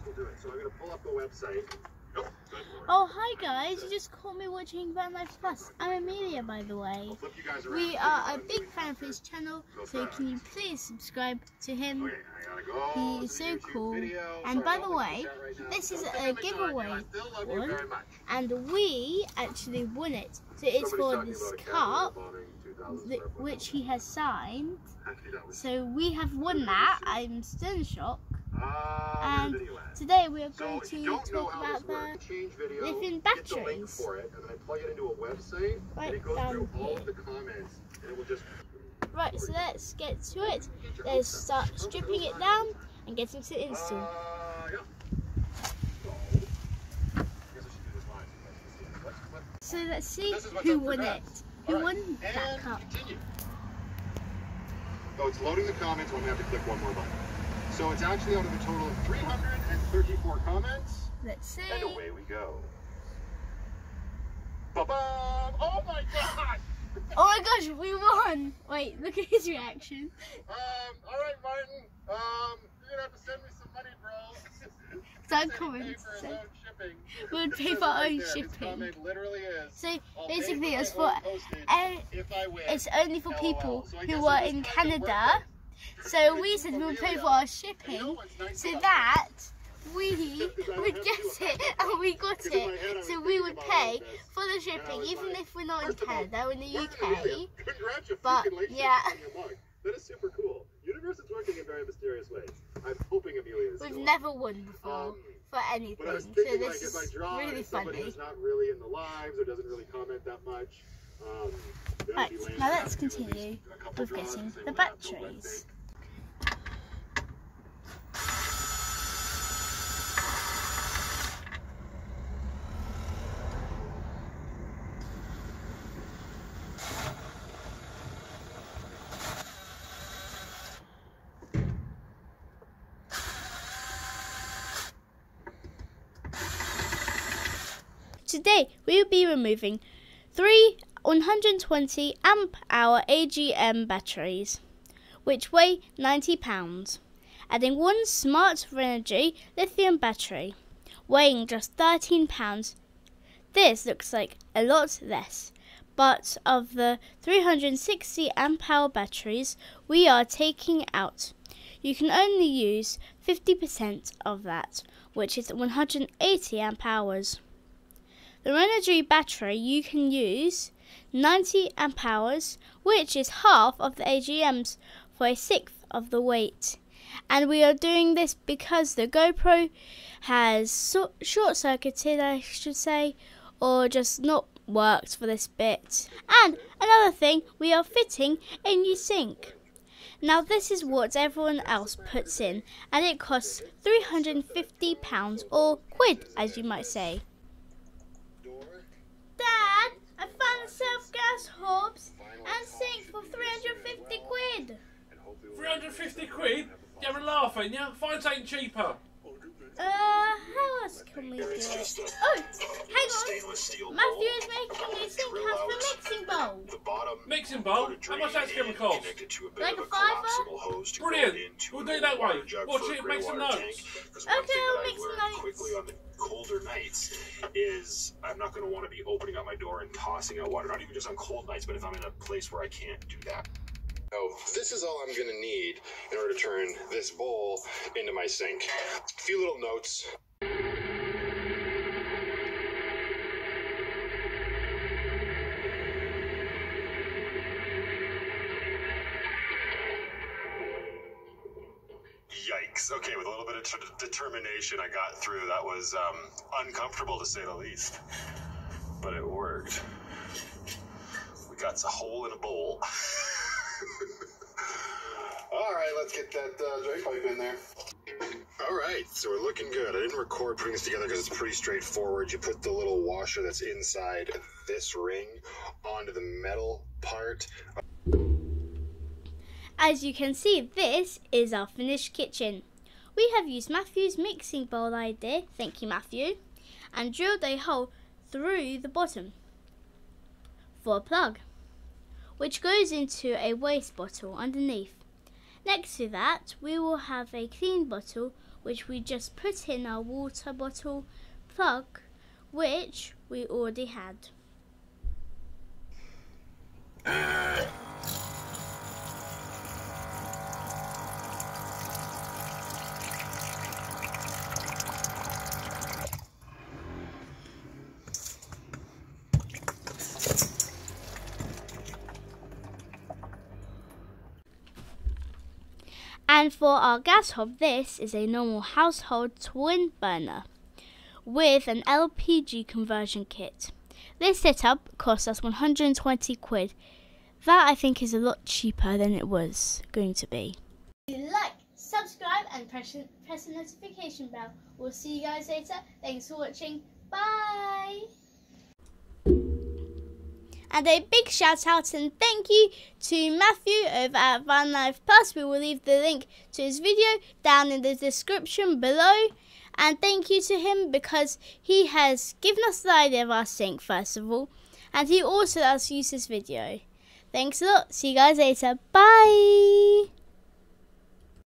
will do it. So I'm going to pull up the website. Oh, hi guys, you just caught me watching VanlifePlus. I'm Amelia, by the way. We are a big fan of his channel, so can you please subscribe to him? He is so cool. And by the way, this is a giveaway one, and we actually won it. So it's for this cup, which he has signed. So we have won that. I'm still in shock. And today we are going to talk about the lithium batteries. Right down here. Right, so let's get to it. Let's start stripping it down and getting to the install. So let's see who won it. Who won that cup? Oh, it's loading the comments. I'm going to have to click one more button. So it's actually out of a total of 334 comments. Let's see. And away we go. Ba-bam! Oh my god! Oh my gosh, we won! Wait, look at his reaction. Alright Martin, you're gonna have to send me some money, bro. Don't comment. We'll pay for our own shipping. So basically it's for it's only for people who are in Canada. So we said we'll pay for our shipping so that we would get it, and we got it. So we would pay for the shipping even if we're not in Canada, we're in the UK. But yeah. That is super cool. Universe is working in very mysterious ways. I'm hoping Amelia is. We've never won before for anything, so this is really funny. Who's not really in the lives or doesn't really comment that much. Right, now let's continue with getting the batteries. Today we will be removing 3 120 amp hour AGM batteries, which weigh 90 pounds, adding one smart Renogy lithium battery, weighing just 13 pounds. This looks like a lot less, but of the 360 amp hour batteries we are taking out, you can only use 50% of that, which is 180 amp hours. The Renogy battery you can use 90 amp hours, which is half of the AGM's for a sixth of the weight. And we are doing this because the GoPro has short-circuited, I should say, or just not worked for this bit. And another thing, we are fitting a new sink. Now this is what everyone else puts in, and it costs £350 or quid, as you might say. Dad, I found the self-gas hobs and sink for 350 quid. 350 quid? You having a laugh, ain't you? Find something cheaper. How else can we do it? Oh, hang on. Matthew is making a sink house for mixing bowl. Mixing bowl? How much that's going to cost? Like a £5? Brilliant. We'll do it that way. Watch it, make some notes. Okay, I'll make some notes. On the colder nights is I'm not going to want to be opening up my door and tossing out water. Not even just on cold nights, but if I'm in a place where I can't do that. So this is all I'm going to need in order to turn this bowl into my sink. A few little notes. Yikes. Okay, with a little bit of determination I got through. That was uncomfortable to say the least, but it worked. We got a hole in a bowl. All right, let's get that drain pipe in there. All right, so we're looking good. I didn't record putting this together because it's pretty straightforward. You put the little washer that's inside this ring onto the metal part. As you can see, this is our finished kitchen. We have used Matthew's mixing bowl idea, thank you Matthew, and drilled a hole through the bottom for a plug, which goes into a waste bottle underneath. Next to that, we will have a clean bottle which we just put in our water bottle plug, which we already had. And for our gas hob, this is a normal household twin burner with an LPG conversion kit. This setup cost us 120 quid. That I think is a lot cheaper than it was going to be. Like, subscribe and press the notification bell. We'll see you guys later. Thanks for watching. Bye! And a big shout out and thank you to Matthew over at VanlifePlus. We will leave the link to his video down in the description below. And thank you to him because he has given us the idea of our sink first of all. And he also let us use this video. Thanks a lot. See you guys later. Bye!